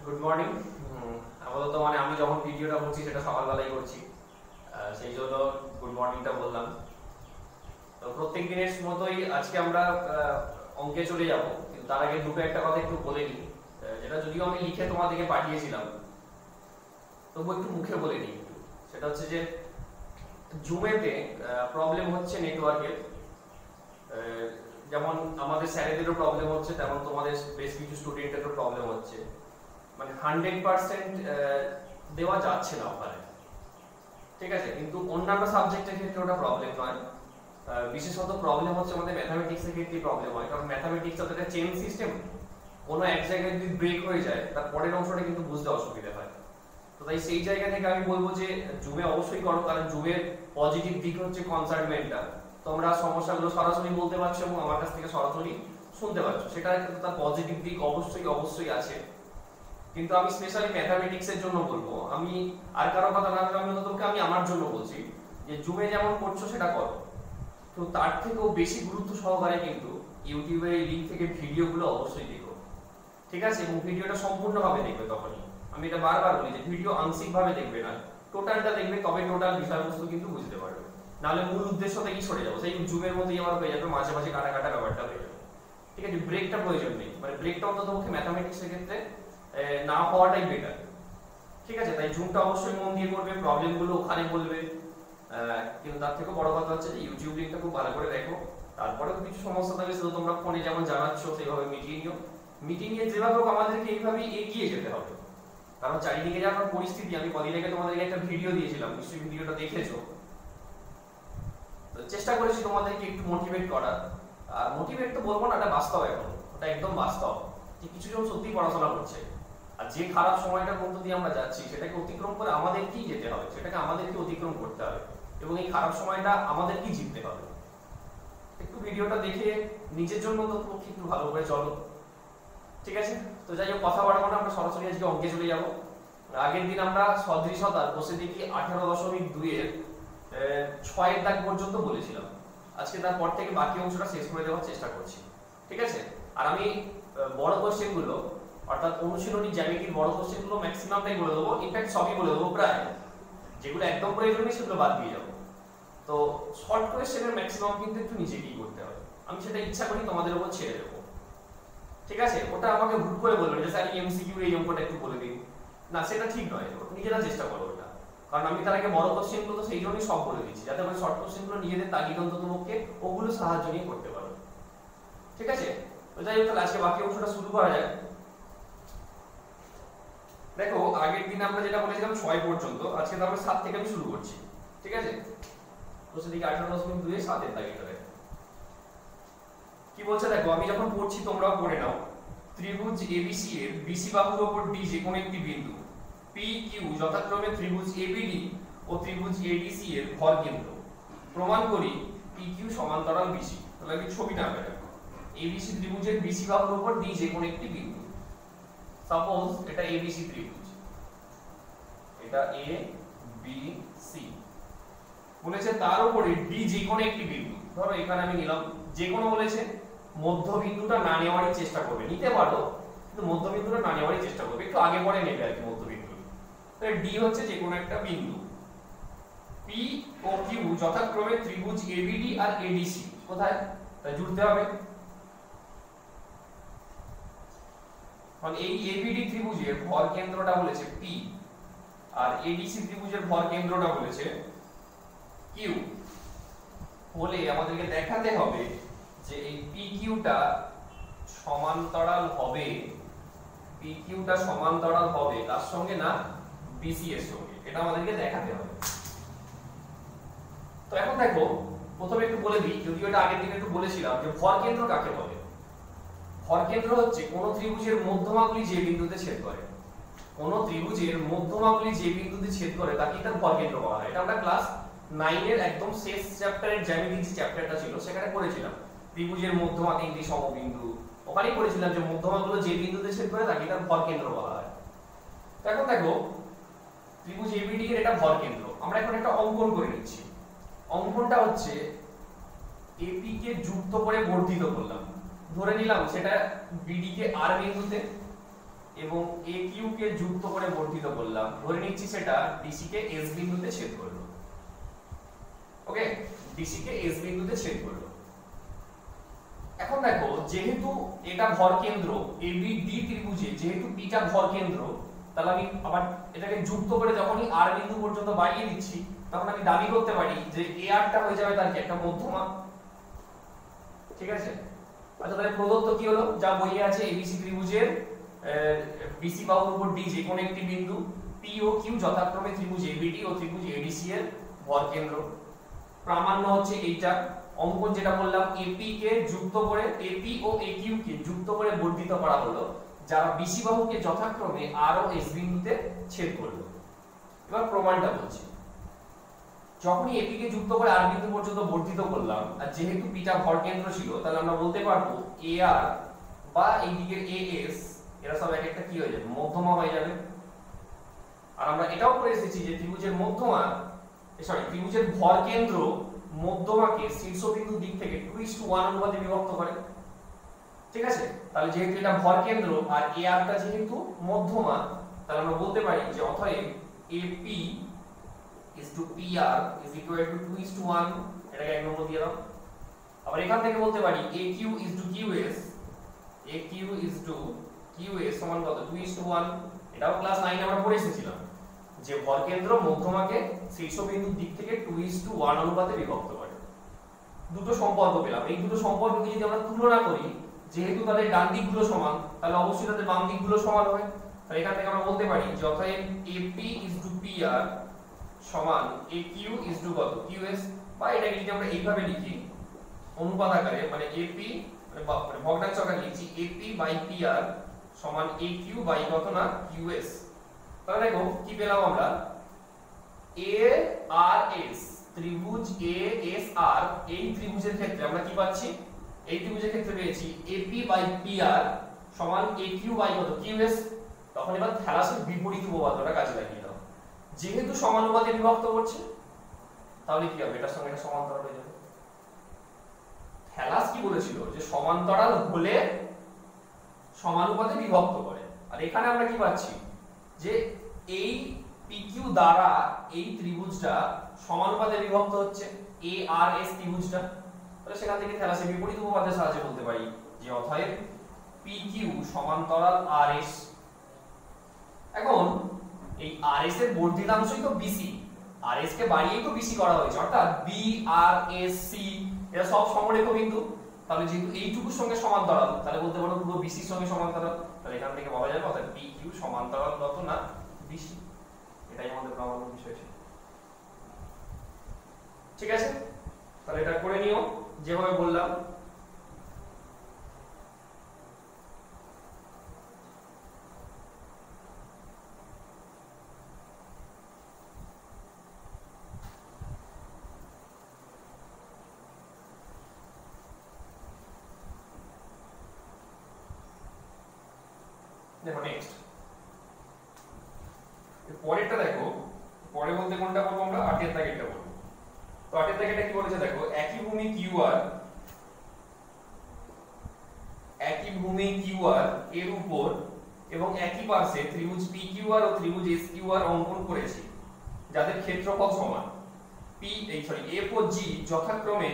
Good morning. আপাতত মানে আমি যখন ভিডিওটা করছি সেটা সকালবেলায় করছি, সেই জন্য গুড মর্নিংটা বললাম। তো প্রত্যেক দিনের মতোই আজকে আমরা অঙ্কে চলে যাব, কিন্তু তার আগে দুটো একটা কথা একটু বলে নিই, যেটা যদিও আমি লিখে তোমাদেরকে পাঠিয়েছিলাম, তবু একটু মুখে বলে নিই একটু। সেটা হচ্ছে যে জুমেতে প্রবলেম হচ্ছে নেটওয়ার্কের, যেমন আমাদের স্যারেদেরও প্রবলেম হচ্ছে, তেমন তোমাদের বেশ কিছু স্টুডেন্টেরও প্রবলেম হচ্ছে। মানে 100% দেওয়া যাচ্ছে না ওখানে, ঠিক আছে? কিন্তু অন্যান্য সাবজেক্টের ক্ষেত্রে ওটা প্রবলেম নয়। বিশেষত প্রবলেম হচ্ছে আমাদের ম্যাথামেটিক্স এর ক্ষেত্রে প্রবলেম হয়, কারণ ম্যাথামেটিক্স হচ্ছে একটা চেইন সিস্টেম। কোনো এক জায়গায় যদি ব্রেক হয়ে যায় তার পরের অংশটা কিন্তু বুঝতে অসুবিধা হয়। তো তাই সেই জায়গা থেকে আমি বলবো যে জুমে অবশ্যই করো, কারণ জুমের পজিটিভ দিক হচ্ছে কনসার্নমেন্টটা। তোমরা সমস্যাগুলো সরাসরি বলতে পারছো এবং আমার কাছ থেকে সরাসরি শুনতে পাচ্ছ, সেটা কিন্তু তার পজিটিভ দিক অবশ্যই অবশ্যই আছে। কিন্তু আমি স্পেশালি ম্যাথামেটিক্স এর জন্য বলবো, আমি আর কারো কথা না ভেবে আমি তোকে আমি আমার জন্য বলছি যে জুমে যেমন করছো সেটা করো, তো তার থেকেও বেশি গুরুত্ব সহকারে কিন্তু ইউটিউবের এই লিংক থেকে ভিডিওগুলো অবশ্যই দেখো, ঠিক আছে? এবং ভিডিওটা সম্পূর্ণভাবে দেখবে। তখনই আমি এটা বারবার বলি যে ভিডিও আংশিকভাবে দেখবে না, টোটালটা দেখবে, তবে টোটাল বিষয়বস্তু কিন্তু বুঝতে পারবে। নাহলে মূল উদ্দেশ্য থেকেই সরে যাবো, সেই জুমের মধ্যেই আমার হয়ে যাবে, মাঝে মাঝে কাটা কাটা ব্যাপারটা হয়ে যাবে, ঠিক আছে? ব্রেকটা প্রয়োজন নেই, মানে ব্রেকটা অন্তত পক্ষে ম্যাথামেটিক্সের ক্ষেত্রে না হওয়াটাই বেটার, ঠিক আছে? তাই জুমটা অবশ্যই মন দিয়ে করবে, প্রবলেমগুলো ওখানে বলবে। কিন্তু তার থেকে বড় কথা হচ্ছে যে ইউটিউব লিংকটা খুব ভালো করে দেখো। তারপরেও কিছু সমস্যা থাকলে শুধু তোমরা ফোনে যেমন জানাচ্ছ সেইভাবে মিটিয়ে নিও। মিটিংয়ে যেভাবে হোক আমাদেরকে এইভাবেই এগিয়ে যেতে হবে, কারণ চারিদিকে যা এখন পরিস্থিতি। আমি কদিন আগে তোমাদেরকে একটা ভিডিও দিয়েছিলাম, নিশ্চয়ই ভিডিওটা দেখেছো। তো চেষ্টা করেছি তোমাদেরকে একটু মোটিভেট করার। আর মোটিভেট তো বলবো না, এটা বাস্তব, এখন ওটা একদম বাস্তব যে কিছু জন সত্যি পড়াশোনা করছে। আর যে খারাপ সময়টার মধ্য দিয়ে আমরা যাচ্ছি সেটাকে অতিক্রম করে আমাদেরকেই যেতে হবে, সেটাকে আমাদেরকে অতিক্রম করতে হবে, এবং এই খারাপ সময়টা আমাদেরকেই জিততে হবে। একটু ভিডিওটা দেখে নিজের জন্য তো একটু ভালো করে চলো, ঠিক আছে? তো যাই হোক, কথা বাড়াবো না, আমরা সরাসরি আজকে অঙ্কে চলে যাবো। আগের দিন আমরা সদৃশতার বসে দেখি 18.2 এর 6 দাগ পর্যন্ত বলেছিলাম। আজকে তারপর থেকে বাকি অংশটা শেষ করে দেওয়ার চেষ্টা করছি, ঠিক আছে? আর আমি বড় কোশ্চেন গুলো, অর্থাৎ অনুশীলনী জ্যামিতির বড় কোশ্চেন গুলো ম্যাক্সিমামটাই বলে দেবো, ইনফ্যাক্ট সবই বলে দেবো প্রায়। যেগুলো একদম প্রয়োজন নেই সেগুলো বাদ দিয়ে যাবো। তো শর্ট কোশ্চেনের ম্যাক্সিমাম কিন্তু একটু নিচে কি করতে হবে, আমি সেটা ইচ্ছা করি তোমাদের উপর ছেড়ে দেবো, ঠিক আছে? ওটা আমাকে হুট করে বলবেন যে স্যার এমসিকিউ এই অঙ্কটা একটু বলে দিন, না সেটা ঠিক নয়, নিজেরা চেষ্টা করো ওটা। কারণ আমি তার আগে বড় কোশ্চেন গুলো তো সেই জন্যই সব বলে দিচ্ছি, যাতে করে শর্ট কোশ্চেন গুলো নিজেদের তাগিদ অন্তত পক্ষে ওগুলো সাহায্য নিয়ে করতে পারো, ঠিক আছে? তো যাই হোক, তাহলে আজকে বাকি অংশটা শুরু করা যায়। দেখো, আগের দিন আমরা যেটা বলেছিলাম 6 পর্যন্ত, আজকে তারপরে 7 থেকে আমি শুরু করছি, ঠিক আছে? তো সেদিকে 18.2 এর 7 এর দাগিটা দেখো কি বলছে। দেখো, আমি যখন পড়ছি তোমরাও পড়ে নাও। ত্রিভুজ এবিসি এর বিসি বাহুর উপর ডি যে কোনো একটি বিন্দু পি কিউ যথাক্রমে ত্রিভুজ এবিডি ও ত্রিভুজ এডিসি এর ভর কেন্দ্র। প্রমাণ করি পি কিউ সমান্তরাল বিসি। তাহলে আমি ছবিটা আঁকা দেখো, এবিসি ত্রিভুজের বিসি বাহুর উপর ডি যে কোনো একটি বিন্দু। সাপোজ এটা এবিসি ত্রিভুজ, এটা এ বি সি বলেছে, তার উপরে ডি যে কোনো একটি বিন্দু। ধরো এখানে আমি নিলাম, যে কোনো বলেছে, মধ্যবিন্দুটা না নেওয়ারই চেষ্টা করবে, নিতে পারো কিন্তু মধ্যবিন্দুটা না নেওয়ারই চেষ্টা করবে, একটু আগে পরে নেবে আর কি মধ্যবিন্দু। তাহলে ডি হচ্ছে যে কোনো একটা বিন্দু, পি ও কিউ যথাক্রমে ত্রিভুজ এবিডি আর এডিসি। কোথায়? তাই জুড়তে হবে। মানে এই এবিডি ত্রিভুজের ভর কেন্দ্রটা বলেছে পি, আর এডিসি ত্রিভুজের ভর কেন্দ্রটা বলেছে কিউ। বলে আমাদেরকে দেখাতে হবে যে এই পি কিউটা সমান্তরাল হবে, পি কিউটা সমান্তরাল হবে তার সঙ্গে না, বিসি এর সঙ্গে, এটা আমাদেরকে দেখাতে হবে। তো এখন দেখো, প্রথমে একটু বলে দিই, যদিও এটা আগের দিন একটু বলেছিলাম, যে ভর কেন্দ্র কাকে বলে। ভর কেন্দ্র হচ্ছে কোন ত্রিভুজের মধ্যমাগুলি যে বিন্দুতে ছেদ করে, কোন ত্রিভুজের মধ্যমাগুলি যে বিন্দুতে ছেদ করে তাকে তার ভর কেন্দ্র বলা হয়। এটা আমরা ক্লাস 9 এর একদম শেষ চ্যাপ্টারের জ্যামিতিক যে চ্যাপ্টারটা ছিল সেখানে পড়েছিলাম। ত্রিভুজের মধ্যমা তিনটি সমবিন্দু, ওখানেই পড়েছিলাম যে মধ্যমাগুলো যে বিন্দুতে ছেদ করে তাকে তার ভর কেন্দ্র বলা হয়। এখন দেখো, ত্রিভুজ এবিডি এর এটা ভর কেন্দ্র। আমরা এখন একটা অঙ্কন করে নিচ্ছি। অঙ্কনটা হচ্ছে এপি কে যুক্ত করে বর্ধিত করলাম, ধরে নিলাম সেটা বিডি কে আর বিন্দুতে, এবং এ কিউ কে যুক্ত করে বর্ধিত করলাম, ধরে নিচ্ছি সেটা ডিসি কে এস বিন্দুতে ছেদ করলো। ওকে, ডিসি কে এস বিন্দুতে ছেদ করলো। এখন দেখো, যেহেতু এটা ভর কেন্দ্র ABD ত্রিভুজে, যেহেতু পিটা ভর কেন্দ্র, তাহলে আমি আবার এটাকে যুক্ত করে যখনই আর বিন্দু পর্যন্ত বাড়িয়ে দিচ্ছি, তখন আমি দাবি করতে পারি যে AR টা হয়ে যাবে তার কি একটা মধ্যমা। ঠিক আছে, আচ্ছা তাহলে প্রদত্ত কি হলো, যা বইয়ে আছে ABC ত্রিভুজের BC বাহুর উপর D যে কোন একটি বিন্দু P ও Q যথাক্রমে ত্রিভুজ ABD ও ত্রিভুজ ADC এর ভর কেন্দ্র। প্রামাণ্য হচ্ছে এইটা। অঙ্কন যেটা বললাম, AP কে যুক্ত করে, AP ও AQ কে যুক্ত করে বর্ধিত করা হলো, যারা BC বাহুকে যথাক্রমে R ও S বিন্দুতে ছেদ করলো। এবার প্রমাণটা বলছি, যখনই AP কে যুক্ত করে R বিন্দু পর্যন্ত বর্ধিত করলাম, আর যেহেতু পিটা ভর কেন্দ্র ছিল, তাহলে আমরা বলতে পারবো AR বা এই দিকের AS এরা সব এক একটা কি হয়ে যাবে, মধ্যমা হয়ে যাবে। আর আমরা এটাও পড়ে এসেছি যে ত্রিভুজের মধ্যমা, ত্রিভুজের ভর কেন্দ্র মধ্যমাকে শীর্ষবিন্দুর দিক থেকে 2:1 অনুপাতে বিভক্ত করে। ঠিক আছে, তাহলে যেহেতু এটা ভর কেন্দ্র আর AR টা যেহেতু মধ্যমা, তাহলে আমরা বলতে পারি যে অতএব AP PR is equal to 2:1, এটাকে এক নম্বর দিয়ে দাও। আবার এখান থেকে বলতে পারি AQ is to QS সমান কত, 2:1। এটাও ক্লাস 9 আমরা পড়ে এসেছিলাম যে ভর কেন্দ্র মধ্যমাকে শীর্ষবিন্দুর দিক থেকে 2:1 অনুপাতে বিভক্ত করে। দুটো সম্পর্ক পেলাম। এই দুটো সম্পর্ককে যদি আমরা তুলনা করি, যেহেতু তাদের ডান দিকগুলো সমান, তাহলে অবশ্যই তাদের বাম দিকগুলো সমান হবে। তাহলে এখান থেকে আমরা বলতে পারি যে অতএব AP is to PR সমান AQ is to কত, QS। বা এটাকে যদি আমরা এইভাবে লিখি অনুপাত আকারে, মানে AP মানে ভগ্নাংশ আকারে লিখছি AP বাই PR সমান AQ বাই কত না QS। তাহলে দেখো কি পেলাম আমরা, ARS ত্রিভুজ ASR, এই ত্রিভুজের ক্ষেত্রে আমরা কি পাচ্ছি, এই ত্রিভুজের ক্ষেত্রে পেয়েছি AP বাই PR সমান AQ বাই কত, QS। তখন এবার থ্যালাসের বিপরীত উপপাদ্যটা কাজে লাগিয়ে দাও। যেহেতু সমানুপাতে বিভক্ত করছে, তাহলে কি হবে, এটার সঙ্গে এটা সমান্তরাল হয়ে যাবে। থ্যালাস কি বলেছিল, যে সমান্তরাল হলে সমানুপাতে বিভক্ত করে। আর এখানে আমরা কি পাচ্ছি, যে এই PQ দ্বারা এই ত্রিভুজটা সমানুপাতে বিভক্ত হচ্ছে, ARS ত্রিভুজটা। তাহলে সেখান থেকে থ্যালাসের বিপরীত উপপাদ্যের সাহায্যে বলতে পারি যে অতএব PQ সমান্তরাল RS। এখন এই RS এর বর্ধিতাংশই তো BC, RS কে বাড়িয়েই তো BC করা হয়েছে, অর্থাৎ BRSC এরা সব সমরেখ বিন্দু। তাহলে যেহেতু এইটুকুর সঙ্গে সমান্তরাল, তাহলে বলতে পারো পুরো BC এর সঙ্গে সমান্তরাল। তাহলে এখান থেকে বলা যাবে অর্থাৎ PQ সমান্তরাল কত না BC। এটাই আমাদের প্রামাণ্য বিষয় ছিল। ঠিক আছে, তাহলে এটা করে নিও যেভাবে বললাম। দেখো নেক্সট পরেরটা দেখো, পরে বলতে কোনটা বলবো আমরা, 8 এর দাগেরটা বলবো। তো 8 এর দাগেরটা কি বলেছে দেখো, একই ভূমি QR এর উপর এবং একই পার্শ্বে ত্রিভুজ PQR ও ত্রিভুজ SQR অঙ্কন করেছি, যাদের ক্ষেত্রফল সমান। F ও G যথাক্রমে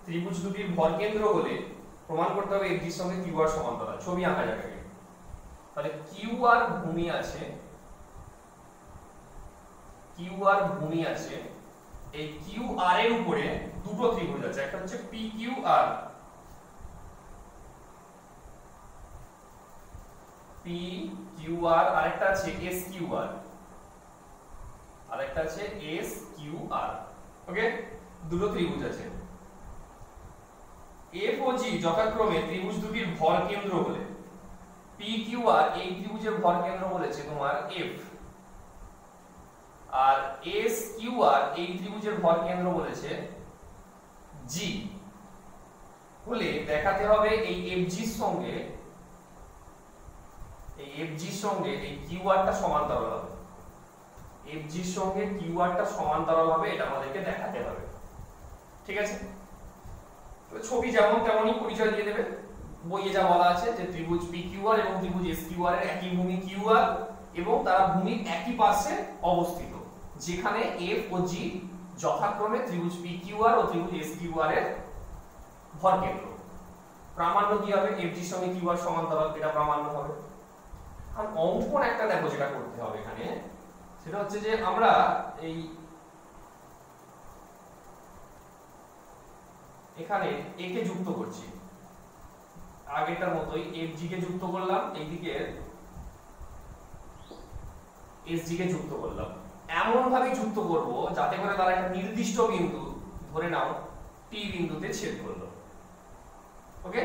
ত্রিভুজ দুটির ভর কেন্দ্র হলে প্রমাণ করতে হবে FG এর সঙ্গে QR সমান্তরাল। ছবি আঁকা যাক আগে। তাহলে QR ভূমি আছে, এই QR এর উপরে দুটো ত্রিভুজ আছে, একটা হচ্ছে PQR, আরেকটা আছে SQR, ওকে, দুটো ত্রিভুজ আছে। F ও G যথাক্রমে ত্রিভুজ দুটির ভর কেন্দ্র হলে, PQR এই ত্রিভুজের ভর কেন্দ্র বলেছে তোমার F, আর SQR এই ত্রিভুজের ভর কেন্দ্র বলেছে G, হলে দেখাতে হবে এই FG এর সঙ্গে এই QR টা সমান্তরাল হবে। FG এর সঙ্গে QR টা সমান্তরাল হবে, এটা আমাদেরকে দেখাতে হবে। ঠিক আছে, ছবি যেমন তেমনই পরিচয় দিয়ে দেবে। বইয়ে যা বলা আছে যে ত্রিভুজ PQR এবং ত্রিভুজ SQR এর একই ভূমি QR এবং তারা ভূমির একই পাশে অবস্থিত, যেখানে F ও G যথাক্রমে ত্রিভুজ PQR ও ত্রিভুজ SQR এর ভরকেন্দ্র। প্রামাণ্য কি হবে? FG এর সঙ্গে QR সমান্তরাল, এটা প্রামাণ্য হবে। আর অঙ্কন একটা দেখো যেটা করতে হবে এখানে, সেটা হচ্ছে যে আমরা এই এখানে A কে যুক্ত করছি, আগেরটার মতোই FG কে যুক্ত করলাম, এইদিকে SG কে যুক্ত করলাম। এমন ভাবে যুক্ত করব যাতে করে তারা একটা নির্দিষ্ট বিন্দু, ধরে নাও T বিন্দুতে ছেদ করলো। ওকে,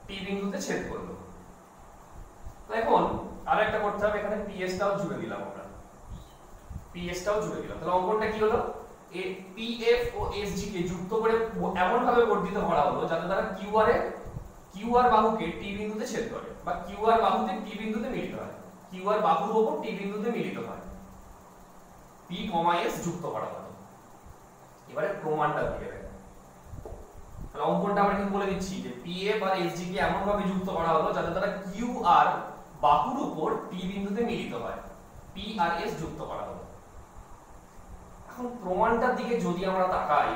T বিন্দুতে ছেদ করলো। তো এখন আরেকটা করতে হবে, এখানে PS টাও জুড়ে দিলাম আমরা, PS টাও জুড়ে দিলাম। তাহলে অঙ্কনটা কি হলো? PF ও SG কে যুক্ত করে এমন ভাবে বর্ধিত করা হলো যাতে তারা QR বাহুকে T বিন্দুতে ছেদ করে, বা QR বাহুতে T বিন্দুতে মিলিত হয়, QR বাহুর উপর T বিন্দুতে মিলিত হয়। P, S যুক্ত করা হলো। এবারে প্রমাণটা দিয়ে দেখো। তাহলে অঙ্কনটা আমরা কিন্তু বলে দিচ্ছি যে PF আর SG কে এমন ভাবে যুক্ত করা হলো যাতে তারা QR বাহুর উপর T বিন্দুতে মিলিত হয়, P আর S যুক্ত করা হলো। এখন প্রমাণটার দিকে যদি আমরা তাকাই,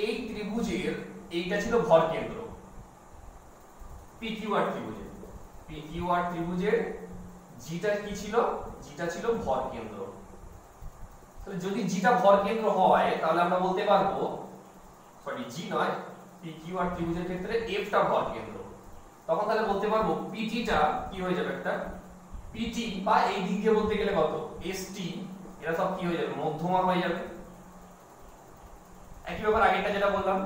এই ত্রিভুজের এইটা ছিল ভরকেন্দ্র, PQR ত্রিভুজের জিটা কি ছিল? জিটা ছিল ভরকেন্দ্র। তাহলে যদি জিটা ভরকেন্দ্র হয় তাহলে আমরা বলতে পারবো, সরি জি নয়, PQR ত্রিভুজের ক্ষেত্রে F টা ভরকেন্দ্র। তখন তাহলে বলতে পারবো PT টা কি হয়ে যাবে? একটা PT, বা এই দিক দিয়ে বলতে গেলে কত ST, এরা সব কি হয়ে যাবে? মধ্যমা হয়ে যাবে। একই ব্যাপার আগেরটা যেটা বললাম।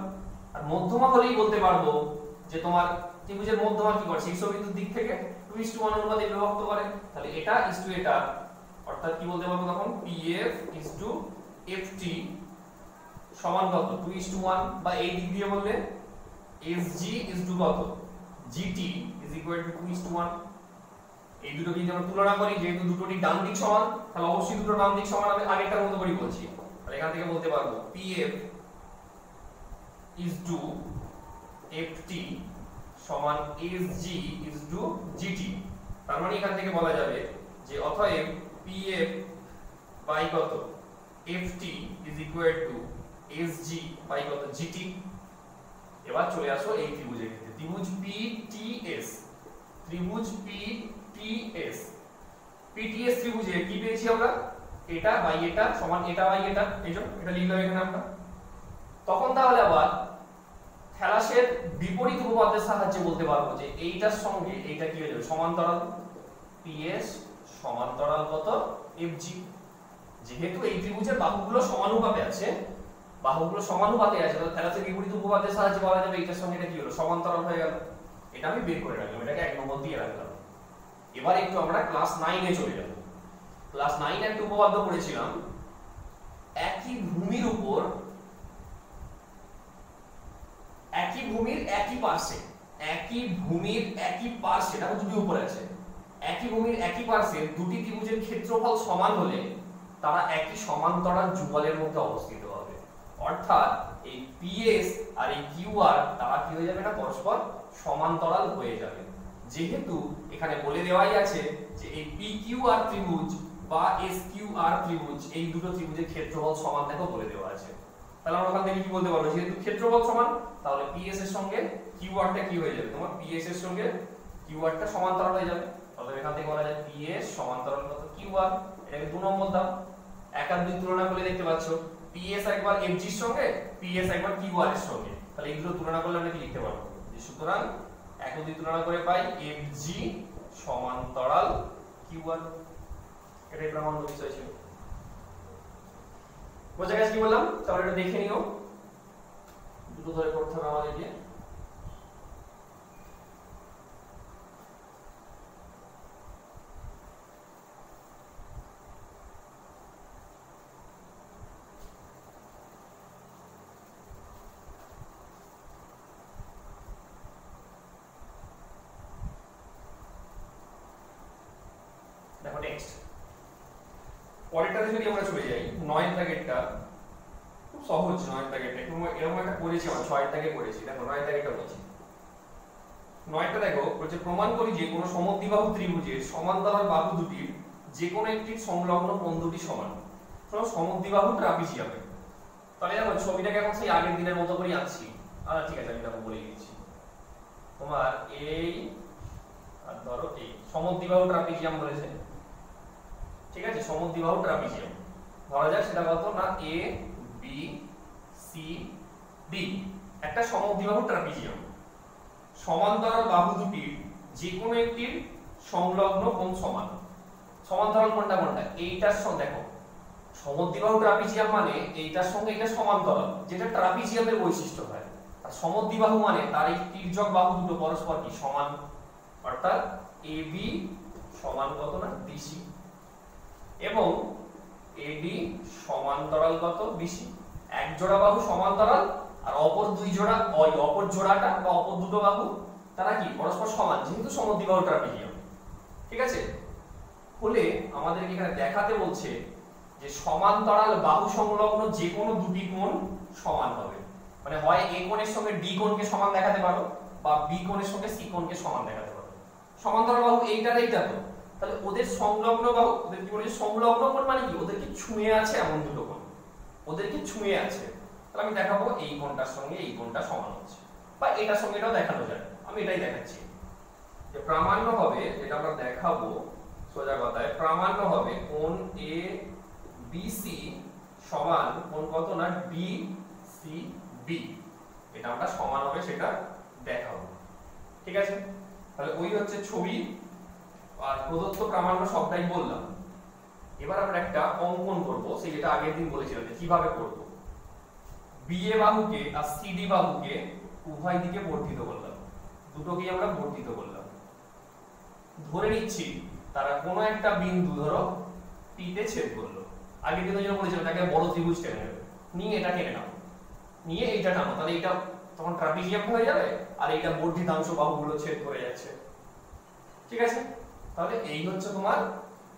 আর মধ্যমা হলেই বলতে পারবো যে তোমার ত্রিভুজের মধ্যমা কি করে? শীর্ষবিন্দুর দিক থেকে 2:1 অনুপাতে বিভক্ত করে। তাহলে এটা ইস টু এটা, অর্থাৎ কি বলতে পারবো তখন? PF ইস টু FT সমান কত? 2:1, বা এই দিক দিয়ে বললে SG ইস টু কত? GT is equal two 2:1। এই দুটোকে যদি আমরা তুলনা করি, যেহেতু দুটোরই ডান দিক সমান, তাহলে অবশ্যই দুটো ডান দিক সমান হবে। আগেরটার মতো করেই বলছি। তাহলে এখান থেকে বলতে পারবো PF ইজ টু FT সমান SG ইজ টু GT। তার মানে এখান থেকে বলা যাবে যে অতএব PF বাই কত? FT is equal to SG by কত? GT। এবার চলে আসো এই ত্রিভুজের ক্ষেত্রে, ত্রিভুজ PTS, ত্রিভুজ PTS ত্রিভুজে কি পেয়েছি আমরা? এটা বাই এটা সমান এটা বাই এটা, এই যে এটা লিখলাম এখানে আমরা। তখন তাহলে আবার থ্যালাসের বিপরীত উপপাদ্যের সাহায্যে বলতে পারবো যে এইটার সঙ্গে এইটা কি হয়ে যাবে? সমান্তরাল। PS সমান্তরাল কত? FG। যেহেতু এই ত্রিভুজের বাহুগুলো সমানুপাতে আছে, তাহলে থ্যালাসের বিপরীত উপপাদ্যের সাহায্যে বলা যাবে এইটার সঙ্গে এটা কি হলো? সমান্তরাল হয়ে গেল। এটা আমি বের করে রাখলাম, এটাকে 1 নম্বর দিয়ে রাখলাম। এবার একটু আমরা ক্লাস 9 এ চলে যাব। ক্লাস 9 এ একটা উপপাদ্য পড়েছিলাম, একই ভূমির উপর, একই ভূমির একই পার্শ্বে, দেখো দুটি উপর আছে, একই ভূমির একই পার্শ্বে দুটি ত্রিভুজের ক্ষেত্রফল সমান হলে তারা একই সমান্তরাল যুগলের মধ্যে অবস্থিত হবে। অর্থাৎ এই PS আর এই QR তারা কি হয়ে যাবে? না পরস্পর সমান্তরাল হয়ে যাবে। যেহেতু এখানে বলে দেওয়াই আছে যে এই PQR ত্রিভুজ বা SQR ত্রিভুজ, এই দুটো ত্রিভুজের ক্ষেত্রফল সমান, দেখো বলে দেওয়া আছে। তাহলে আমরা ওখান থেকে কি বলতে পারবো? যেহেতু ক্ষেত্রফল সমান, তাহলে PS এর সঙ্গে QR টা কি হয়ে যাবে? তোমার PS এর সঙ্গে QR টা সমান্তরাল হয়ে যাবে। তাহলে এখান থেকে বলা যায় PS সমান্তরাল কত? QR। এটাকে 2 নম্বর দাও। 1 আর 2 তুলনা করে দেখতে পাচ্ছো, PS একবার FG এর সঙ্গে, PS একবার QR এর সঙ্গে। তাহলে এই দুটো তুলনা করলে আমরা কি লিখতে পারবো? যে সুতরাং 1 ও 2 তুলনা করে পাই FG সমান্তরাল QR। এটাই প্রামাণ্য বিষয় ছিল। বোঝা গেছে কি বললাম? তাহলে এটা দেখে নিও, দুটো ধরে করতে হবে আমাদেরকে। দেখো নেক্সট পরেরটাতে যদি আমরা চলে যাই, 9 এর দাগেরটা খুব সহজ। 9 এর দাগেরটা এরকম একটা করেছি, আমরা 6 এর দাগে করেছি। দেখো 9 এর দাগেরটা বলছি, 9টা দেখো বলছে প্রমাণ করি যে কোনো সমদ্বিবাহু ত্রিভুজের সমান্তরাল বাহু দুটির যে কোনো একটি সংলগ্ন কোণ দুটি সমান। সমদ্বিবাহু ট্রাপিজিয়ামে, তাহলে দেখো ছবিটাকে এখন সেই আগের দিনের মতো করে আঁকছি। ঠিক আছে, আমি দেখো বলে দিচ্ছি। তোমার এই আর ধরো এই সমদ্বিবাহু ট্রাপিজিয়াম বলেছে, ঠিক আছে, সমদ্বিবাহু ট্রাপিজিয়াম ধরা যাক সেটা কত না এ বি সি ডি, একটা সমদ্বিবাহু ট্রাপিজিয়াম। সমান্তরাল বাহু দুটির যে কোনো একটির সংলগ্ন কোণ সমান। সমান্তরাল কোণটা কোনটা? এইটার সঙ্গে, দেখো সমদ্বিবাহু ট্রাপিজিয়াম মানে এইটার সঙ্গে এটা সমান্তরাল, যেটা ট্রাপিজিয়ামের বৈশিষ্ট্য হয়। আর সমদ্বিবাহু মানে তার এই তির্যক বাহু দুটো পরস্পর কি সমান, অর্থাৎ AB সমান কত না BC এবং AD সমান্তরাল কত BC। এক জোড়া বাহু সমান্তরাল আর অপর দুই জোড়া, অপর জোড়াটা বা অপর দুটো বাহু তারা কি পরস্পর সমান, যেহেতু সমদ্বিবাহু ট্রাপিজিয়াম। ঠিক আছে, ফলে আমাদের এখানে দেখাতে বলছে যে সমান্তরাল বাহু সংলগ্ন যে কোনো দুটি কোণ সমান হবে। মানে হয় A কোণের সঙ্গে D কোণকে সমান দেখাতে পারো বা B কোণের সঙ্গে C কোণকে সমান দেখাতে পারো। সমান্তরাল বাহু এইটা এইটা, তো তাহলে ওদের সংলগ্ন বাহু, ওদের কি বলেছে সংলগ্ন কোণ মানে কি ওদেরকে ছুঁয়ে আছে এমন দুটো কোণ, ওদেরকে ছুঁয়ে আছে। তাহলে আমি দেখাবো এই কোণটার সঙ্গে এই কোণটা সমান হচ্ছে, বা এটার সঙ্গে এটাও দেখানো যায়। আমি এটাই দেখাচ্ছি যে প্রামাণ্য হবে, যেটা আমরা দেখাবো সোজা কথায়, প্রামাণ্য হবে কোণ এ বি সি সমান কোণ কত না ডি সি বি। এটা আমরা সমান হবে সেটা দেখাবো। ঠিক আছে, তাহলে ওই হচ্ছে ছবি আর প্রদত্ত প্রামাণ্য সবটাই বললাম। এবার আমরা একটা অঙ্কন করব, সেই যেটা আগের দিন বলেছিলাম যে কিভাবে করব। বিএ বাহুকে আর সিডি বাহুকে উভয় দিকে বর্ধিত করলাম, দুটোকেই আমরা বর্ধিত করলাম। ধরে নিচ্ছি তারা কোনো একটা বিন্দু ধরো পি তে ছেদ করলো। আগের দিন যেটা বলেছিলাম তাকে বড় ত্রিভুজ টেনে নেবে, নিয়ে এটা টেনে নাও, নিয়ে এইটা টানো, তাহলে এটা তখন ট্রাপিজিয়াম হয়ে যাবে আর এইটা বর্ধিতাংশ বাহুগুলো ছেদ করে যাচ্ছে। ঠিক আছে, তাহলে এই হচ্ছে তোমার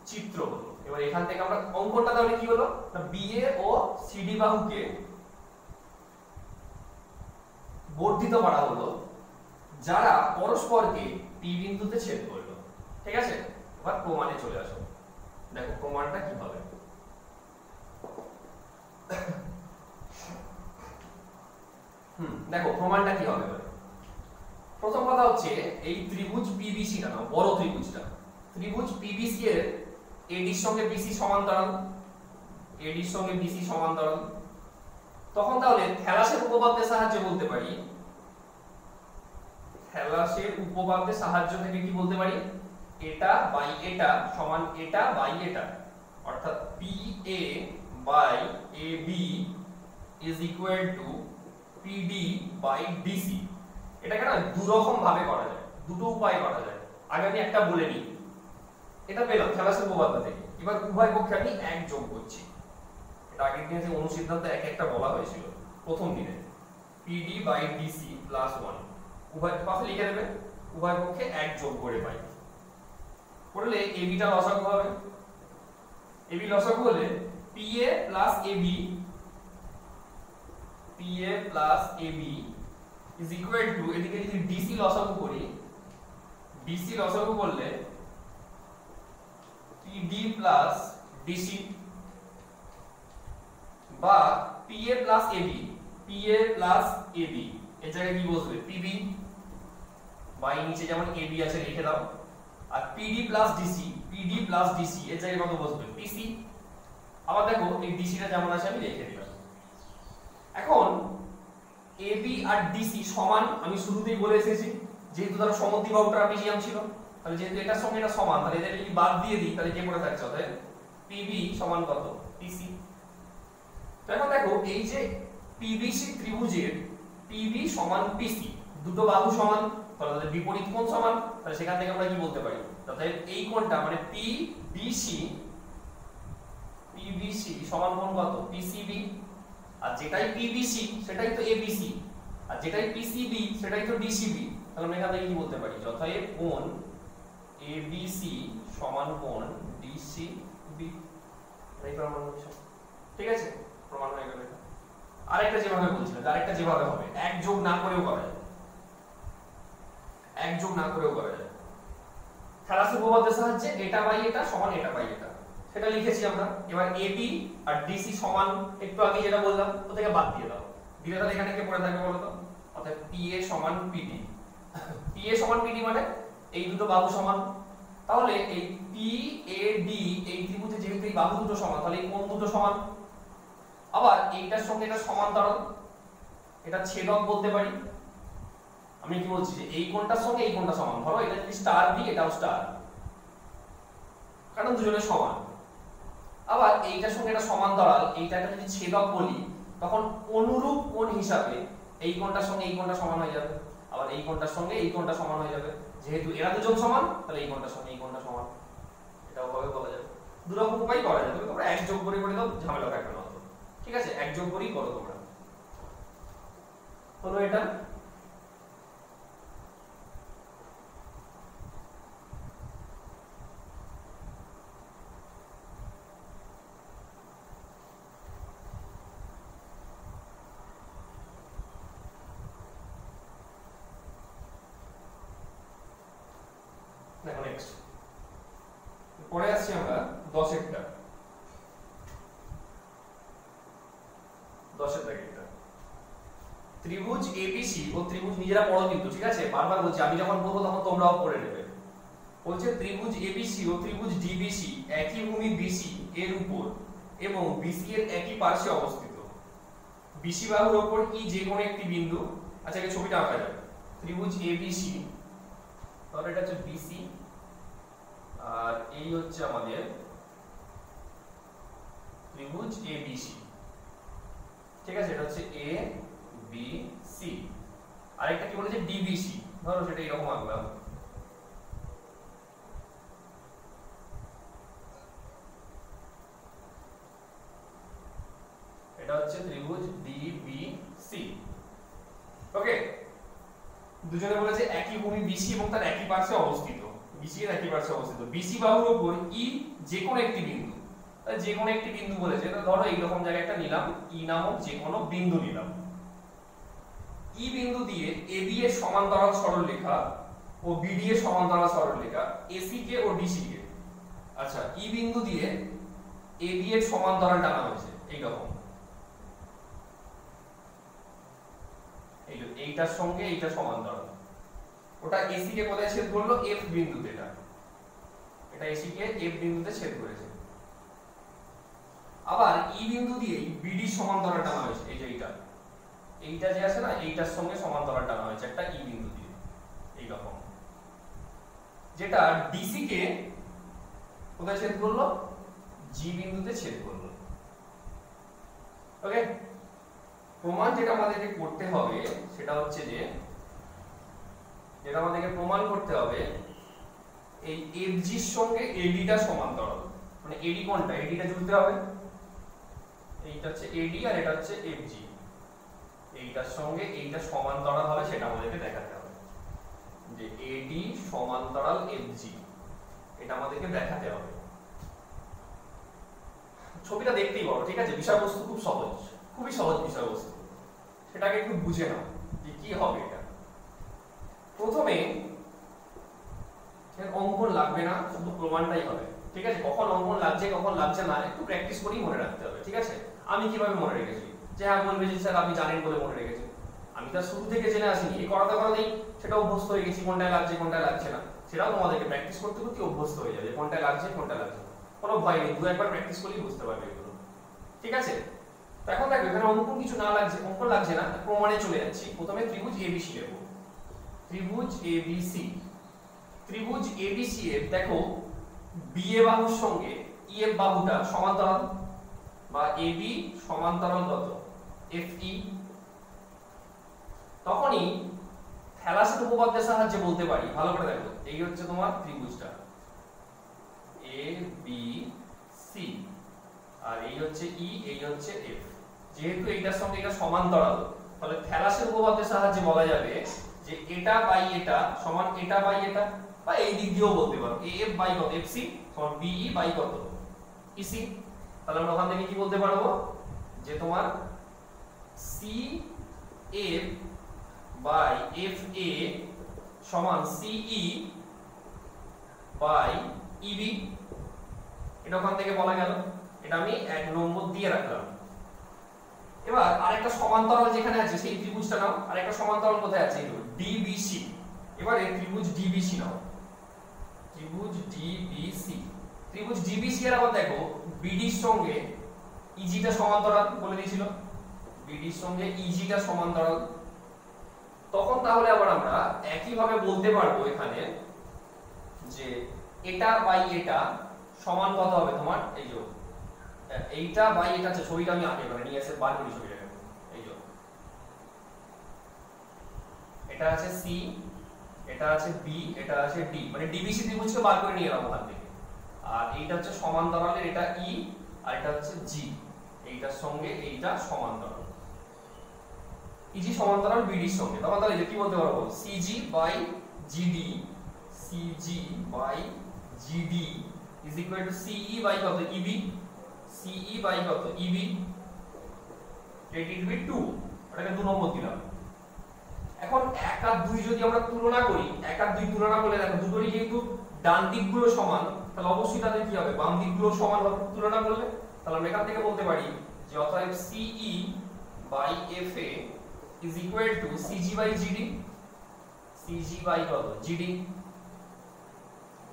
চিত্র হলো। এবার এখান থেকে আমরা অঙ্কনটা তাহলে কি হলো না বিএ ও সিডি বাহুকে বর্ধিত করা হলো যারা পরস্পরকে পি বিন্দুতে ছেদ করলো। ঠিক আছে, এবার প্রমাণে চলে আসো। দেখো প্রমাণটা কি হবে। দেখো প্রমাণটা কি হবে। প্রথম কথা হচ্ছে এই ত্রিভুজ পিবিসি টা নাও, বড় ত্রিভুজটা, ত্রিভুজ পিবিসি এর এডির সঙ্গে বিসি সমান্তরাল, এডির সঙ্গে বিসি সমান্তরাল। তখন তাহলে থ্যালাসের উপপাদ্যের সাহায্যে বলতে পারি, থ্যালাসের উপপাদ্যের সাহায্য থেকে কি বলতে পারি, এটা বাই এটা সমান এটা বাই এটা, অর্থাৎ PA by AB is equal to PD by DC। এটাকে না দু রকম ভাবে করা যায়, দুটো উপায় করা যায়। আগে আমি একটা বলে নিই, এটা পেলাম থ্যালাসের উপপাদ্য থেকে। এবার উভয় পক্ষে আমি এক যোগ করছি। এটা আগের দিনে যে অনুসিদ্ধান্ত এক একটা বলা হয়েছিল প্রথম দিনে, PD বাই DC প্লাস 1 উভয় পাশে লিখে দেবে, উভয় পক্ষে এক যোগ করে পাই। করলে AB টা লসাগু হবে, AB লসাগু হলে PA plus AB, PA plus AB is equal to, এদিকে যদি DC লসাগু করি, DC লসাগু করলে PD প্লাস DC বা PA plus AB, PA plus AB এর জায়গায় কি বসবে PB, বাই নিচে যেমন AB আছে লিখে দাও। আর PD plus DC, PD plus DC এর জায়গায় কত বসবে PC। আবার দেখো এই DC টা যেমন আছে আমি লিখে দিলাম। এখন AB আর DC সমান, আমি শুরুতেই বলে এসেছি, যেহেতু তারা সমদ্বিবাহু ট্রাপিজিয়াম ছিল, তাহলে যেহেতু এটার সঙ্গে এটা সমান, তাহলে এদের যদি বাদ দিয়ে দিই তাহলে কে পড়ে থাকছে, অতএব PB সমান কত PC। তো এখন দেখো এই যে PBC ত্রিভুজের PB সমান PC, দুটো বাহু সমান, তাহলে তাদের বিপরীত কোণ সমান, তাহলে সেখান থেকে আমরা কি বলতে পারি, অতএব এই কোণটা মানে PBC সমান কোণ কত PCB। আর যেটাই PBC সেটাই তো ABC, আর যেটাই PCB সেটাই তো DCB। তাহলে আমরা এখান থেকে কি বলতে পারি, অতএব কোণ ABC সমান কোণ DCB। এই প্রমাণ হচ্ছে, ঠিক আছে, প্রমাণ হয়ে গেল। আরেকটা যেভাবে বলছিলাম, আরেকটা যেভাবে হবে এক যোগ না করেও করা যায়। এক যোগ না করেও করা যায়। থ্যালাসের উপপাদ্যের সাহায্যে এটা বাই এটা সমান এটা বাই এটা সেটা লিখেছি আমরা। এবার এবি আর ডিসি সমান একটু আগে যেটা বললাম ও থেকে বাদ দিয়ে দাও, দিলে তাহলে এখানে কে পড়ে থাকবে বলো তো? অর্থাৎ পিএ সমান পিডি। পিএ সমান পিডি মানে এই দুটো বাহু সমান, তাহলে এই পিএডি এই ত্রিভুজে যেহেতু এই বাহু দুটো সমান তাহলে এই কোণ দুটো সমান। আবার এইটার সঙ্গে এটা সমান্তরাল, এটা ছেদক বলতে পারি। আমি কি বলছি যে এই কোণটার সঙ্গে এই কোণটা সমান, ধরো এটা যদি স্টার বি এটাও স্টার, কারণ দুজনে সমান। আবার এইটার সঙ্গে এটা সমান্তরাল, এইটাকে যদি ছেদক বলি তখন অনুরূপ কোণ হিসাবে এই কোণটার সঙ্গে এই কোণটা সমান হয়ে যাবে, আবার এই কোণটার সঙ্গে এই কোণটা সমান হয়ে যাবে। যেহেতু এরা দুজন সমান তাহলে এই কোণটার সঙ্গে এই কোণটা সমান, এটাও ভাবে বলা যাবে। দুরকম উপায় করা যাবে, তোমরা এক যোগ করে দাও, ঝামেলা থাকবে না। ঠিক আছে, এক যোগ করেই করো তোমরা। হলো এটা। দেখো নেক্সট পরে আসছি আমরা 10এরটা। 10এর দাগেরটা ত্রিভুজ এবিসি ও ত্রিভুজ, নিজেরা পড়ো কিন্তু, ঠিক আছে? বারবার বলছি, আমি যখন বলবো তখন তোমরাও পড়ে নেবে। বলছে ত্রিভুজ এবিসি ও ত্রিভুজ ডিবিসি একই ভূমি বিসি এর উপর এবং বিসি এর একই পার্শ্বে অবস্থিত। বিসি বাহুর উপর ই যে কোনো একটি বিন্দু, আচ্ছা এই ছবিটা আঁকা যাবে। ত্রিভুজ এবিসি, তাহলে এটা হচ্ছে বিসি আর এই হচ্ছে আমাদের ত্রিভুজ এবিসি, ঠিক আছে? এটা হচ্ছে এ বি সি। আরেকটা কি বলেছে ডিবিসি, ধরো সেটা এরকম আঁকলাম। এটা হচ্ছে ত্রিভুজ ডিবিসি। ওকে, দুজনে বলেছে একই ভূমি বিসি এবং তার একই পার্শ্বে অবস্থিত। বিসি এর একই পার্শ্বে অবস্থিত, বিসি বাহুর উপর ই যে কোনো একটি বিন্দু, যে কোনো একটি বিন্দু বলেছে, তো ধরো এইরকম জায়গায় একটা নিলাম, ই নামক যে কোনো বিন্দু নিলাম। ই বিন্দু দিয়ে এবি এর সমান্তরাল সরলরেখা ও বিডি এর সমান্তরাল সরলরেখা, এসি কে ও ডিসি কে, আচ্ছা ই বিন্দু দিয়ে এবি এর সমান্তরাল টানা হয়েছে এইরকম, এইটার সঙ্গে এইটা সমান্তরাল। ওটা এসি কে কোথায় ছেদ করলো? এফ বিন্দুতে। এটা এসি কে এফ বিন্দুতে ছেদ করেছে। আবার ই বিন্দু দিয়ে বিডি সমান্তরাল টানা হয়েছে, এই যে এইটা যে আছে না, এইটার সঙ্গে সমান্তরাল টানা হয়েছে একটা ই বিন্দু দিয়ে এইরকম। যেটা ডিসি কে কোথায় ছেদ করলো? জি বিন্দুতে ছেদ করলো। ওকে, প্রমাণ যেটা আমাদেরকে করতে হবে সেটা হচ্ছে যে, যেটা আমাদেরকে প্রমাণ করতে হবে এই এফজি এর সঙ্গে এডিটা সমান্তরাল, মানে এডি কোনটা, এডিটা জুড়তে হবে। এইটা হচ্ছে এডি আর এটা হচ্ছে এফজি, এইটার সঙ্গে এইটা সমান্তরাল হবে সেটা আমাদেরকে দেখাতে হবে, যে এডি সমান্তরাল এফজি, এটা আমাদেরকে দেখাতে হবে। ছবিটা দেখতেই পারো, ঠিক আছে? বিষয়বস্তু খুব সহজ, খুবই সহজ বিষয়বস্তু, সেটাকে একটু বুঝে নাও যে কি হবে। এটা প্রথমে অঙ্কন লাগবে না, শুধু প্রমাণটাই হবে, ঠিক আছে? কখন অঙ্কন লাগছে কখন লাগছে না একটু প্র্যাকটিস করেই মনে রাখতে হবে, ঠিক আছে? আমি কিভাবে মনে রেখেছি, যে হ্যাঁ বলবে যে স্যার আপনি জানেন বলে মনে রেখেছেন, আমি তো শুরু থেকে জেনে আসিনি, এই করাতে করাতেই সেটা অভ্যস্ত হয়ে গেছি, কোনটায় লাগছে কোনটায় লাগছে না। সেটাও তোমাদেরকে প্র্যাকটিস করতে করতে অভ্যস্ত হয়ে যাবে, কোনটায় লাগছে কোনটা লাগছে না, কোনো ভয় নেই, দু একবার প্র্যাকটিস করলেই বুঝতে পারবে এগুলো, ঠিক আছে? এখন দেখো এখানে অঙ্কন কিছু না লাগছে, অঙ্কন লাগছে না, প্রমাণে চলে যাচ্ছি। প্রথমে ত্রিভুজ এবিসি নেব, ত্রিভুজ এবিসি। ত্রিভুজ এবিসি এর দেখো বিএ বাহুর সঙ্গে ইএফ বাহুটা সমান্তরাল, বা এবি সমান্তরাল কত? এফই। তখনই থ্যালাসের উপপাদ্যের সাহায্যে বলতে পারি, ভালো করে দেখো, এই হচ্ছে তোমার ত্রিভুজটা এ বি সি, আর এই হচ্ছে ই, এই হচ্ছে এফ। যেহেতু এইটার সঙ্গে এটা সমান্তরাল, তাহলে থ্যালাসের উপপাদ্যের সাহায্যে বলা যাবে যে এটা বাই এটা সমান এটা বাই এটা, বা এই দিক দিয়েও বলতে পারো এফ বাই কত? এফসি সমান বিই বাই কত? ইসি। তাহলে আমরা ওখান থেকে কি বলতে পারবো, যে তোমার C F by F A সমান সিই বাই ইবি। এটা ওখান থেকে বলা গেল, এটা আমি 1 নম্বর দিয়ে রাখলাম। এবার আরেকটা সমান্তরাল যেখানে আছে সেই ত্রিভুজটা নাও। আরেকটা সমান্তরাল কোথায় আছে? ডিবিসি। এবার এই ত্রিভুজ ডিবিসি নাও, ত্রিভুজ ডিবিসি। ত্রিভুজ ডিবিসি এর আবার দেখো বিডির সঙ্গে ইজিটা সমান্তরাল বলে দিয়েছিল, বিডির সঙ্গে ইজিটা সমান্তরাল। তখন তাহলে আবার আমরা একই ভাবে বলতে পারবো এখানে যে এটা বাই এটা সমান কত হবে তোমার, এই যে এইটা বাই এটা আছে। ছবিটা আমি আগে করে নিয়ে এসে বার করি ছবিটাকে। এই যে এটা আছে সি, এটা আছে বি, এটা আছে ডি, মানে ডিবিসি ত্রিভুজকে বার করে নিয়ে এলাম ওখান থেকে। আর এইটা হচ্ছে সমান্তরালের, এটা ই, আর এটা হচ্ছে জি। এইটার সঙ্গে এইটা সমান্তরাল, ইজি সমান্তরাল বিডির সঙ্গে। তখন তাহলে কি বলতে পারবো? CG by GD, CG by GD is equal to CE by কত? ইবি, সিই বাই কত? ইবি। let it be 2, এটাকে 2 নম্বর দিলাম। এখন 1 আর 2 যদি আমরা তুলনা করি, 1 আর 2 তুলনা করলে দেখো দুটোরই যেহেতু ডান দিকগুলো সমান, তাহলে অবশ্যই তাদের কি হবে? বাম দিকগুলো সমান হবে তুলনা করলে। তাহলে আমরা এখান থেকে বলতে পারি যে অতএব CE by FA is equal to CG by GD, CG by কত? GD।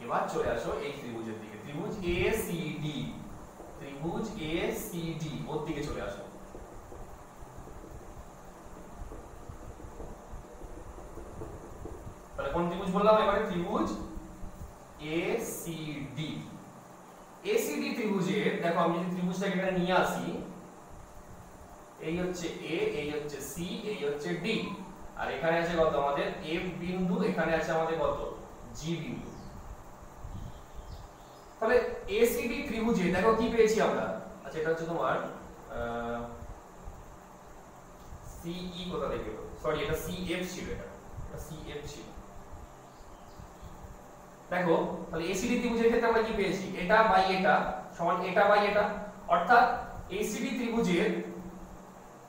এবার চলে আসো এই ত্রিভুজের দিকে, ত্রিভুজ ACD, ত্রিভুজ ACD ওর দিকে চলে আসো। তাহলে কোন ত্রিভুজ বললাম এবারে? ত্রিভুজ ACD। ACD ত্রিভুজে দেখো আমি যদি ত্রিভুজটাকে এখানে নিয়ে আসি, এই হচ্ছে এ, এই হচ্ছে সি, এই হচ্ছে ডি, আর এখানে আছে কত আমাদের? এফ বিন্দু, এখানে আছে আমাদের কত? জি বিন্দু। তাহলে এসিডি ত্রিভুজে দেখো কি পেয়েছি আমরা? আচ্ছা এটা হচ্ছে তোমার সিই কোথা থেকে? সরি এটা সিএফ ছিল, এটা সিএফ ছিল। দেখো তাহলে এসিডি ত্রিভুজের ক্ষেত্রে আমরা কি পেয়েছি? এটা বাই এটা সমান এটা বাই এটা, অর্থাৎ এসিডি ত্রিভুজের,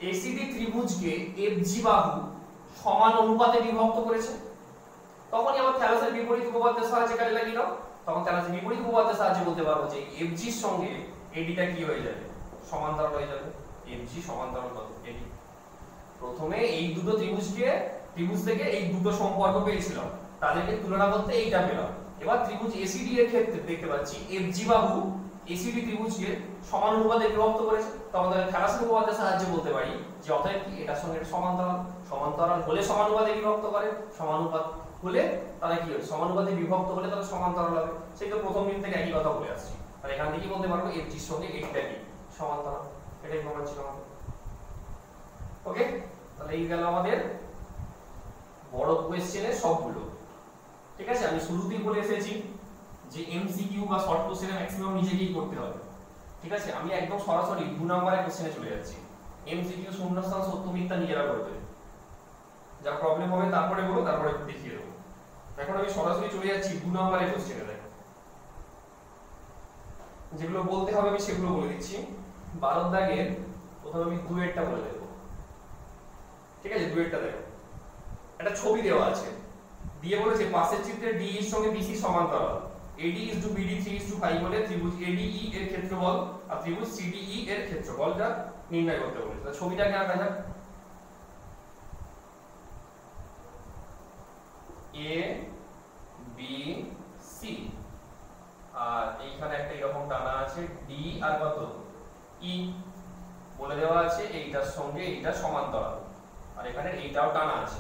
এসিডি ত্রিভুজকে এফজি বাহু সমান অনুপাতে বিভক্ত করেছে। তখনই আমরা থ্যালাসের বিপরীত উপপাদ্যের সাহায্যে কাজে লাগিয়ে দাও। তখন থ্যালাসের বিপরীত উপপাদ্যের সাহায্যে বলতে পারবো যে এফজির সঙ্গে এডিটা কি হয়ে যাবে? সমান্তরাল হয়ে যাবে। এফজি সমান্তরাল কত? এডি। প্রথমে এই দুটো ত্রিভুজকে, ত্রিভুজ থেকে এই দুটো সম্পর্ক পেয়েছিলাম, তাদেরকে তুলনা করতে এইটা পেলাম। এবার ত্রিভুজ এসিডি এর ক্ষেত্রে দেখতে পাচ্ছি এফজি বাহু এসিডি ত্রিভুজকে সমান অনুপাতে বিভক্ত করেছে। তখন তাহলে থ্যালাসের উপপাদ্যের সাহায্যে বলতে পারি যে অতএব কি এটার সঙ্গে এটা সমান্তরাল, সমান্তরাল হলে সমানুপাতে বিভক্ত করে, সমানুপাত হলে তাহলে কি হবে? সমানুপাতে বিভক্ত হলে তাহলে সমান্তরাল হবে। সেই তো প্রথম দিন থেকে একই কথা বলে আসছি। আর এখান থেকে বলতে পারবো এফজির সঙ্গে এটা কি? সমান্তরাল। এটাই প্রমাণ ছিল আমাদের। ওকে, তাহলে এই গেল আমাদের বড় কোশ্চেনের সবগুলো। ঠিক আছে, আমি শুরুতেই বলে এসেছি যে এমসিকিউ বা শর্ট কোশ্চেনে ম্যাক্সিমাম নিজেকেই করতে হবে। ঠিক আছে, আমি একদম সরাসরি 2 নম্বরের কোশ্চেনে চলে যাচ্ছি। এমসিকিউ শূন্যস্থান সত্য মিথ্যা নিজেরা করবে, যা প্রবলেম হবে তারপরে বলো, তারপরে দেখিয়ে দেবো। এখন আমি সরাসরি চলে যাচ্ছি 2 নম্বরের কোশ্চেনে। দেখো যেগুলো বলতে হবে আমি সেগুলো বলে দিচ্ছি। 12 দাগের প্রথমে আমি দুয়েরটা বলে দেবো। ঠিক আছে, দুয়েরটা দেখো, একটা ছবি দেওয়া আছে, দিয়ে বলেছে পাশের চিত্রে ডি এর সঙ্গে বিসি সমান্তরাল, AD is to BD 3:5 হলে ত্রিভুজ ADE এর ক্ষেত্রফল আর ত্রিভুজ CDE এর ক্ষেত্রফলটা নির্ণয় করতে বলেছে। তাহলে ছবিটাকে আঁকা যাক। A B C আর এইখানে একটা এরকম টানা আছে D আর কত? E বলে দেওয়া আছে এইটার সঙ্গে এইটা সমান্তরাল, আর এখানে এইটাও টানা আছে।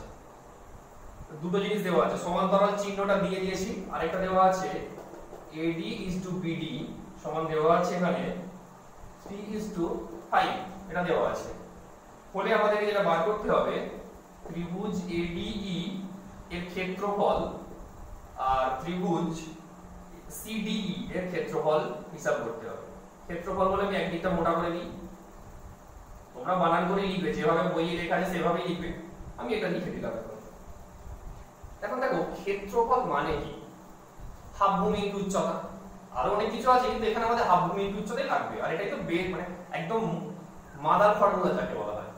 দুটো জিনিস দেওয়া আছে, সমান্তরাল চিহ্নটা দিয়ে দিয়েছি, আর একটা দেওয়া আছে AD is to BD সমান দেওয়া আছে এখানে 3:5, এটা দেওয়া আছে। ফলে আমাদেরকে যেটা বার করতে হবে ত্রিভুজ ADE এর ক্ষেত্রফল আর ত্রিভুজ CDE এর ক্ষেত্রফল হিসাব করতে হবে। ক্ষেত্রফল বলে আমি একদিকটা মোটা করে দিই, তোমরা বানান করে লিখবে, যেভাবে বইয়ে লেখা আছে সেভাবেই লিখবে, আমি এটা লিখে দিলাম। এখন দেখো ক্ষেত্রফল মানে কি? হাফ ভূমি ইনটু উচ্চতা, আরো অনেক কিছু আছে, কিন্তু এখানে আমাদের হাফ ভূমি ইনটু উচ্চতাই লাগবে। আর এটাই তো মানে একদম মাদার ফর্মুলা যাকে বলা হয়।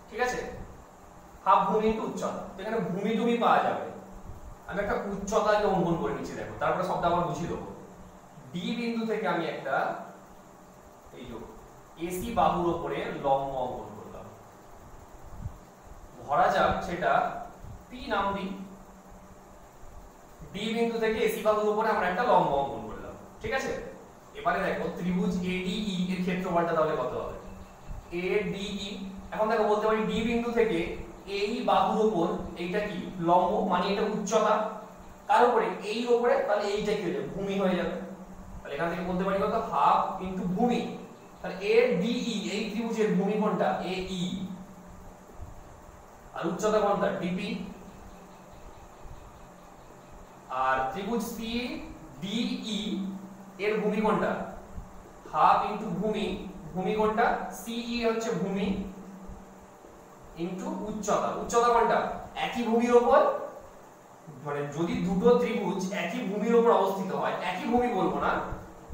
ঠিক আছে, হাফ ভূমি ইনটু উচ্চতা, এখানে ভূমি টুমি পাওয়া যাবে। আমি একটা উচ্চতাকে অঙ্কন করে নিচ্ছি, দেখো তারপরে সবটা আবার বুঝিয়ে দেবো। ডি বিন্দু থেকে আমি একটা এই যে এসি বাহুর উপরে লম্ব অঙ্কন করলাম, ধরা যাক সেটা পি নাম দিই। ডি বিন্দু থেকে এসি বাহুর উপরে আমরা একটা লম্ব অঙ্কন করলাম, ঠিক আছে। এবারে দেখো ত্রিভুজ এডিই এর ক্ষেত্রফলটা তাহলে কত হবে, এডিই। এখন দেখো বলতে পারি ডি বিন্দু থেকে এই বাহুর উপর এইটা কি লম্ব, মানে এটা উচ্চতা, কার উপরে, এই উপরে, তাহলে এইটা কি হয়ে যাবে, ভূমি হয়ে যাবে। তাহলে এখান থেকে বলতে পারি কত, হাফ ইনটু ভূমি। তাহলে এডিই এই ত্রিভুজের ভূমি কোনটা, এই, আর উচ্চতা কোনটা, ডিপি। আর ত্রিভুজ সি ডিই এর ভূমি কোনটা, হাফ ইনটু ভূমি, ভূমি কোনটা, সিই হচ্ছে ভূমি ইনটু উচ্চতা, উচ্চতা কোনটা, একই ভূমির উপর, মানে যদি দুটো ত্রিভুজ একই ভূমির উপর অবস্থিত হয়, একই ভূমি বলবো না,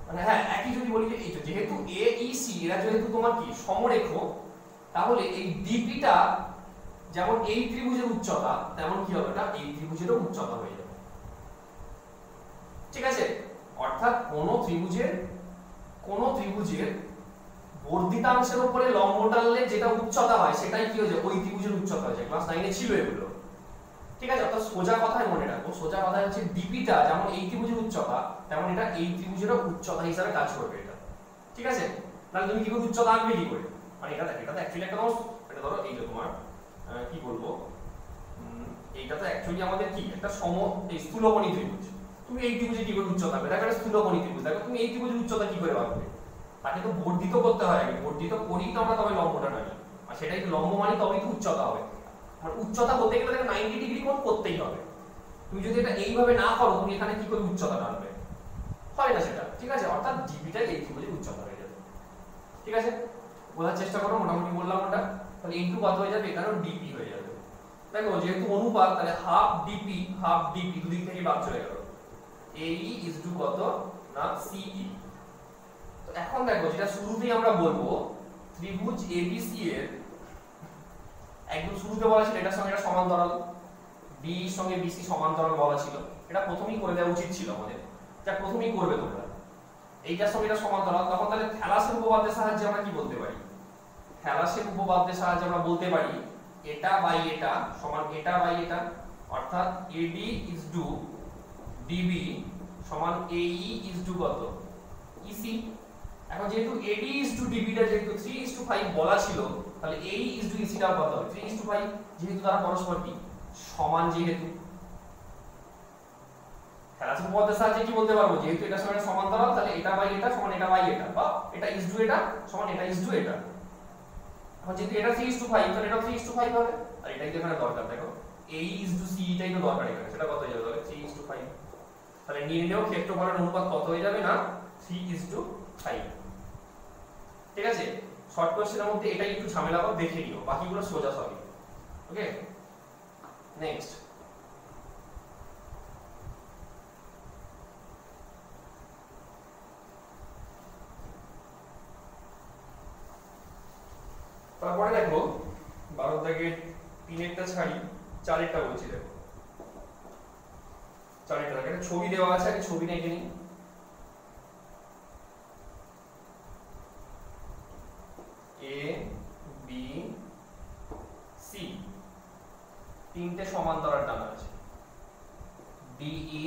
মানে হ্যাঁ একই যদি বলি যে এই যেহেতু এ ই সি এরা যেহেতু তোমার কি সমরেখ, তাহলে এই ডিপিটা যেমন এই ত্রিভুজের উচ্চতা তেমন কি হবে, এটা এই ত্রিভুজেরও উচ্চতা হয়ে যাবে, ঠিক আছে। অর্থাৎ কোন ত্রিভুজের বর্ধিতাংশের উপরে লম্ব টানলে যেটা উচ্চতা হয় সেটাই কি হয়ে যায়, ওই ত্রিভুজের উচ্চতা হয়ে যায়। ক্লাস 9 এ ছিল এগুলো, ঠিক আছে। অর্থাৎ সোজা কথাই মনে রাখবো, সোজা কথা হচ্ছে ডিপিটা যেমন এই ত্রিভুজের উচ্চতা তেমন এটা এই ত্রিভুজেরও উচ্চতা হিসাবে কাজ করবে এটা, ঠিক আছে। তাহলে তুমি কি করে উচ্চতা আনবে কি করে, মানে এটা দেখো, এটা তো অ্যাকচুয়ালি একটা এটা ধরো এই যে তোমার কি বলবো, এইটা তো অ্যাকচুয়ালি আমাদের কি একটা এই স্থূলকোণী ত্রিভুজ। তুমি এই ত্রিভুজে কি করে উচ্চতা পাবে, দেখো এটা স্থূলকোণী ত্রিভুজ, দেখো তুমি এই ত্রিভুজের উচ্চতা কি করে পাবে, তাকে তো বর্ধিত করতে হয় আগে, বর্ধিত করেই তো আমরা তবে লম্বটা নামি, আর সেটাই তো লম্ব মানে তবেই তো উচ্চতা হবে। মানে উচ্চতা বলতে গেলে 90 ডিগ্রি কোণ করতেই হবে। তুমি যদি এটা এইভাবে না করো তুমি এখানে কি করে উচ্চতাটা আনবে, হয় না সেটা, ঠিক আছে। অর্থাৎ ডিপিটা এই ত্রিভুজের উচ্চতা হয়ে যাবে, ঠিক আছে। বোঝার চেষ্টা করো, মোটামুটি বললাম ওটা। তাহলে ইনটু কত হয়ে যাবে, এখানেও ডিপি হয়ে যাবে। দেখো যেহেতু অনুপাত, তাহলে হাফ ডিপি দুদিক থেকে বাদ চলে গেল, এই ইজ টু কত না সিই। তো এখন দেখো যেটা শুরুতেই আমরা বলবো, ত্রিভুজ এবিসি এর একদম শুরুতে বলা ছিল এটার সঙ্গে এটা সমান্তরাল, বি এর সঙ্গে বিসি সমান্তরাল বলা ছিল, এটা প্রথমেই করে দেওয়া উচিত ছিল আমাদের, যা প্রথমেই করবে তোমরা। এইটার সঙ্গে এটা সমান্তরাল, তখন তাহলে থ্যালাসের উপপাদ্যের সাহায্যে আমরা কি বলতে পারি, থ্যালাসের উপপাদ্যের সাহায্যে আমরা বলতে পারি এটা বাই এটা সমান এটা বাই এটা, অর্থাৎ এডি ইজ টু ডিবি সমান এই ইজ টু কত, ইসি। এখন যেহেতু এডি ইজ টু ডিবিটা যেহেতু 3:5 বলা ছিল, তাহলে এই ইজ টু ইসি টাও কত হবে 3:5, যেহেতু তারা পরস্পর কি সমান, যেহেতু থ্যালাসের উপপাদ্যের সাহায্যে কি বলতে পারবো, যেহেতু এটা সমান সমান্তরাল, তাহলে এটা বাই এটা সমান এটা বাই এটা, বা এটা ইজ টু এটা সমান এটা ইজ টু এটা। এখন যেহেতু এটা 3:5 তাহলে এটা 3:5 হবে, আর এটাই তো এখানে দরকার। দেখো এই ইজ টু সি এটাই তো দরকার এখানে, সেটা কত হয়ে যাবে তাহলে 3:5। তাহলে নির্ণেয় ক্ষেত্রফলের অনুপাত কত হয়ে যাবে না 3:5, ঠিক আছে। শর্ট কোশ্চেনের মধ্যে এটাই একটু ঝামেলা হবে, দেখে নিও, বাকিগুলো সোজা সবই। ওকে, নেক্সট। তারপরে দেখো 12 দাগে 3-এরটা ছাড়ি, 4-এরটা বলছি। দেখো 4-এরটা একটা ছবি দেওয়া আছে, আমি ছবিটা এঁকে নিই। এ বি সি তিনটে সমান্তরাল টানা আছে, ডিই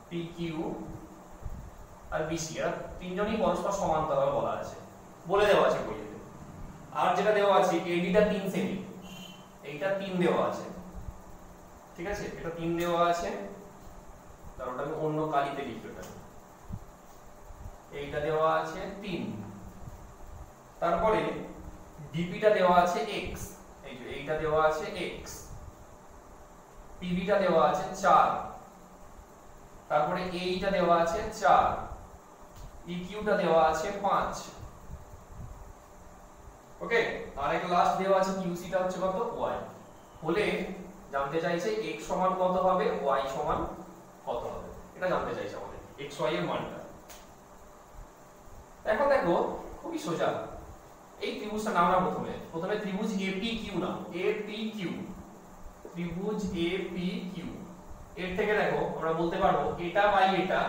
পিকিউ আর বিসি, এরা তিনজনই পরস্পর সমান্তরাল বলা আছে, বলে দেওয়া আছে বইতে। আর যেটা দেওয়া আছে এডিটা 3 সেমি, এইটা 3 দেওয়া আছে, ঠিক আছে। এটা 3 দেওয়া আছে, তার ওটা আমি অন্য কালিতে লিখি, ওটা এইটা দেওয়া আছে 3। তারপরে ডিপিটা দেওয়া আছে x, এই যে এইটা দেওয়া আছে x, পিবিটা দেওয়া আছে 4, তারপরে এইটা দেওয়া আছে 4, ইকিউটা দেওয়া আছে 5। ওকে, আর একটা লাস্ট দেওয়া আছে কিউসিটা হচ্ছে কত y। বলে জানতে চাইছে x সমান কত হবে, y সমান কত হবে, এটা জানতে চাইছে আমাদের x y এর মানটা। এখন দেখো খুবই সোজা, এই ত্রিভুজটা নাম না, প্রথমে ত্রিভুজ APQ নাও, APQ ত্রিভুজ এ পি কিউ, এর থেকে দেখো আমরা বলতে পারবো এটা বাই এটা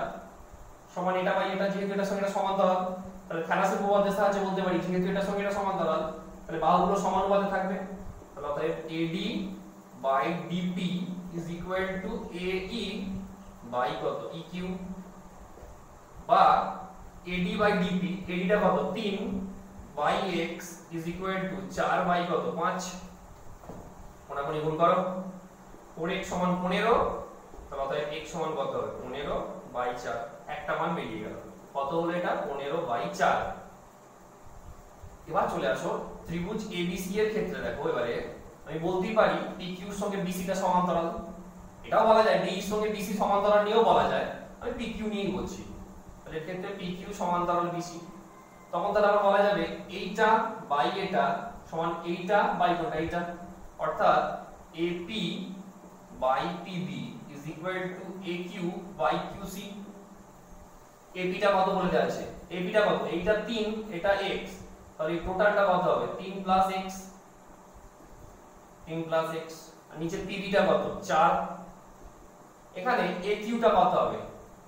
সমান এটা বাই এটা, যেহেতু এটার সঙ্গে এটা সমান্তরাল তাহলে থ্যালাসের উপপাদ্যের সাহায্যে বলতে পারি যেহেতু এটার সঙ্গে এটা সমান্তরাল তাহলে বাহুগুলো সমানুপাতে থাকবে, তাহলে অতএব AD by DP is equal to AE by কত EQ, বা AD বাই DP, AD টা কত 3 by x is equal to 4 by কত 5, কোনাকুনি গুণ করো 4x সমান 15, তাহলে অতএব x সমান কত হবে 15 বাই 4, একটা মান বেরিয়ে গেল, কত হলো এটা 15 বাই 4। এবার চলে আসো ত্রিভুজ ABC এর ক্ষেত্রে, দেখো এবারে আমি বলতেই পারি PQ এর সঙ্গে BC টা সমান্তরাল, এটাও বলা যায় DE এর সঙ্গে BC সমান্তরাল নিয়েও বলা যায়, আমি PQ নিয়েই বলছি, তাহলে এর ক্ষেত্রে PQ সমান্তরাল BC, তখন তাহলে আবার বলা যাবে এইটা বাই এটা সমান এইটা বাই কোনটা এইটা, অর্থাৎ AP by PB is equal to AQ by QC। AP টা কত বলে দেওয়া আছে, AP টা কত, এইটা 3 এটা x, তাহলে টোটালটা কত হবে 3 প্লাস x, 3 প্লাস x, আর নিচে PB টা কত 4, এখানে AQ টা কত হবে,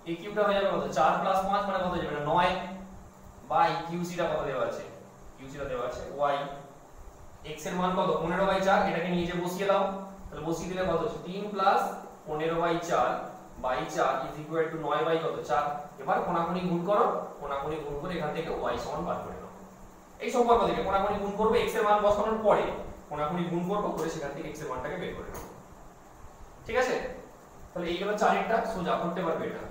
AQ টা হয়ে যাবে কত 4 প্লাস 5 মানে কত যাবে 9 বাই QC টা কত দেওয়া আছে, QC টা দেওয়া আছে y, x এর মান কত 15 বাই 4, এটাকে নিচে বসিয়ে দাও, তাহলে বসিয়ে দিলে কত হচ্ছে 3 plus 15 by 4 by 4 is equal to 9 by কত 4, এবার কোনাকুনি গুণ করো, কোনাকুনি গুণ করে এখান থেকে y সমান বার করে নাও, এই সম্পর্ক থেকে কোনাকুনি গুণ করবে x এর মান বসানোর পরে কোনাকুনি গুণ করব করে সেখান থেকে x এর মানটাকে বের করে নাও, ঠিক আছে। তাহলে এই হলো 4 একটা সোজা করতে পারবে এটা।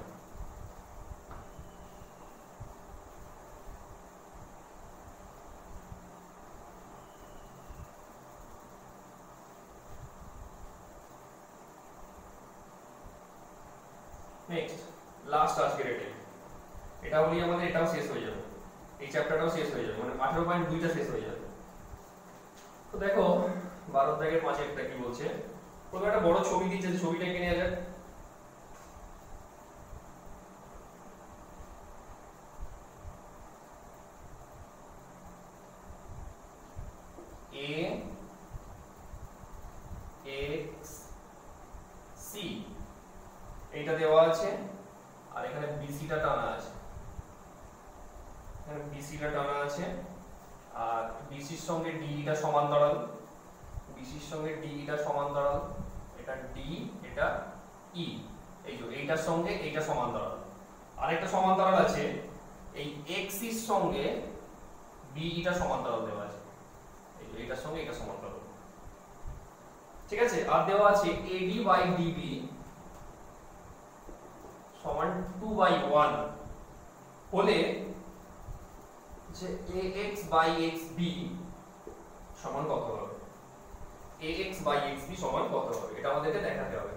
নেক্সট লাস্ট আজকের এটা বলি আমাদের এটাও শেষ হয়ে যাবে, এই চ্যাপ্টারটাও শেষ হয়ে যাবে, মানে 18.2 টা শেষ হয়ে যাবে। তো দেখো 12 দাগের 5 একটা কি বলছে, প্রথমে একটা বড় ছবি দিয়েছে, ছবিটা এঁকে নেওয়া যাক। A X C এইটা দেওয়া আছে, আর এখানে BC টা টানা আছে, এখানে BC টা টানা আছে, আর BC এর সঙ্গে DE টা সমান্তরাল, BC এর সঙ্গে DE টা সমান্তরাল, এটা D এটা E, এই যে এইটার সঙ্গে এইটা সমান্তরাল, আরেকটা সমান্তরাল আছে এই x এর সঙ্গে BE টা সমান্তরাল দেওয়া আছে, এই যে এইটার সঙ্গে এটা সমান্তরাল, ঠিক আছে। আর দেওয়া আছে AD বাই DB সমান 2 বাই 1 হলে যে AX বাই XB সমান কত হবে, AX বাই XB সমান কত হবে এটা আমাদেরকে দেখাতে হবে।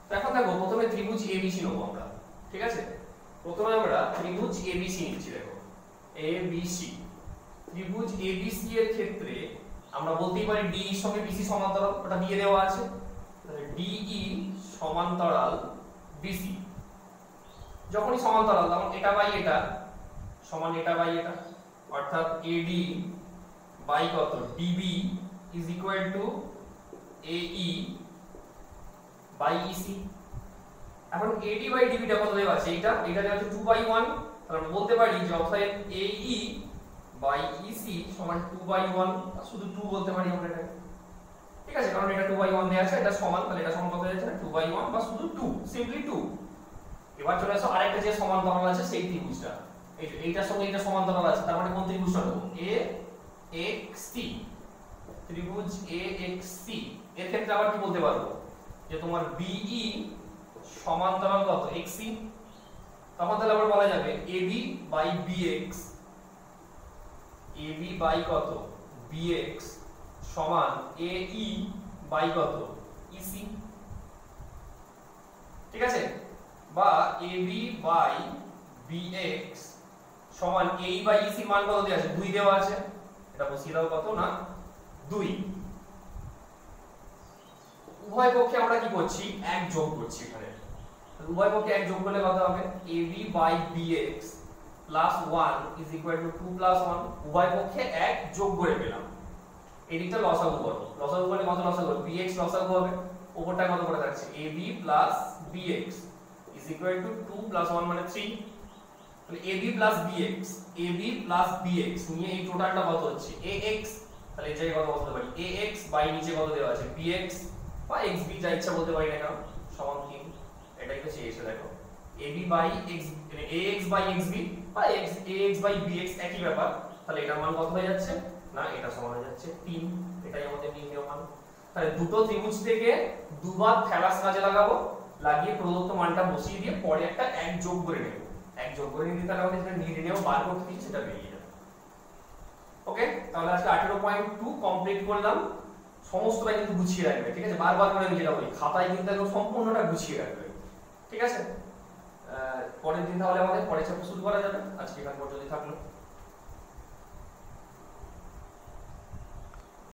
তো এখন দেখো প্রথমে ত্রিভুজ ABC নেব আমরা, ঠিক আছে। প্রথমে আমরা ত্রিভুজ ABC নিচ্ছি, দেখো ABC, ত্রিভুজ ABC এর ক্ষেত্রে আমরা বলতেই পারি DE এর সঙ্গে BC সমান্তরাল, ওটা দিয়ে দেওয়া আছে, তাহলে DE সমান্তরাল BC, যখনই সমান্তরাল তখন এটা বাই এটা সমান এটা বাই এটা, অর্থাৎ AD বাই কত DB is equal to AE by EC। এখন AD বাই DB টা কত দেওয়া আছে, এটা দেওয়া আছে 2 বাই 1, তাহলে আমরা বলতে পারি যে অতএব AE বাই EC সমান 2 বাই 1, শুধু 2 বলতে পারি আমরা এটাকে, ঠিক আছে, কারণ এটা 2 বাই 1 দেওয়া আছে, এটা সমান, তাহলে এটা সমান কত হয়ে যাচ্ছে 2 বাই 1 বা শুধু 2, সিম্পলি 2। এবার চলে আসো আরেকটা যে সমান্তরাল আছে সেই ত্রিভুজটা, এই যে এইটার সঙ্গে এটা সমান্তরাল আছে, তার মানে কোন ত্রিভুজটা নেব, AXC, ত্রিভুজ AXC এর ক্ষেত্রে আবার কি বলতে পারবো যে তোমার BE সমান্তরাল কত XC, তখন তাহলে আবার বলা যাবে AB by BX, AB by কত BX সমান AE বাই কত EC, ঠিক আছে, বা AB বাই BX সমান AE বাই EC মান কত দেওয়া আছে 2 দেওয়া আছে, এটা বসিয়ে দাও কত না 2। উভয় পক্ষে আমরা কি করছি 1 যোগ করছি, এখানে উভয় পক্ষে 1 যোগ করলে কত হবে AB by BX plus 1 is equal to 2 plus 1, উভয় পক্ষে 1 যোগ করে পেলাম, এদিকটা লসাগু করো, লসাগু করলে কত লসাগু হবে, bx লসাগু হবে, উপরটা কত করে থাকছে ab plus bx is equal to 2 plus 1 মানে 3, তাহলে ab প্লাস bx নিয়ে এই টোটালটা কত হচ্ছে ax, তাহলে এই জায়গায় কত বলতে পারি ax বাই নিচে কত দেওয়া আছে bx বা xb যা ইচ্ছা বলতে পারি না কেন সমান 3, এটাই তো চেয়েছে দেখো ab বাই x মানে ax বাই xb বা ax বাই bx একই ব্যাপার, তাহলে এটার মান কত হয়ে যাচ্ছে না এটা সমান হয়ে যাচ্ছে 3, এটাই আমাদের নির্ণয় মান। তাহলে দুটো ত্রিভুজ থেকে দুবার থ্যালাস কাজে লাগাবো, লাগিয়ে প্রদত্ত মানটা বসিয়ে দিয়ে পরে একটা এক যোগ করে নেব, এক যোগ করে নিতে তাহলে আমাদের যেটা নির্ণয় বার করতে দিচ্ছি সেটা বেরিয়ে যাবে। ওকে, তাহলে আজকে 18.2 কমপ্লিট করলাম। সমস্তটা কিন্তু গুছিয়ে রাখবে, ঠিক আছে, বারবার করে আমি যেটা বলি খাতায় কিন্তু একদম সম্পূর্ণটা গুছিয়ে রাখবে, ঠিক আছে। পরের দিন তাহলে আমাদের পরের চ্যাপ্টার শুরু করা যাবে, আজকে এখান পর্যন্ত থাকলো।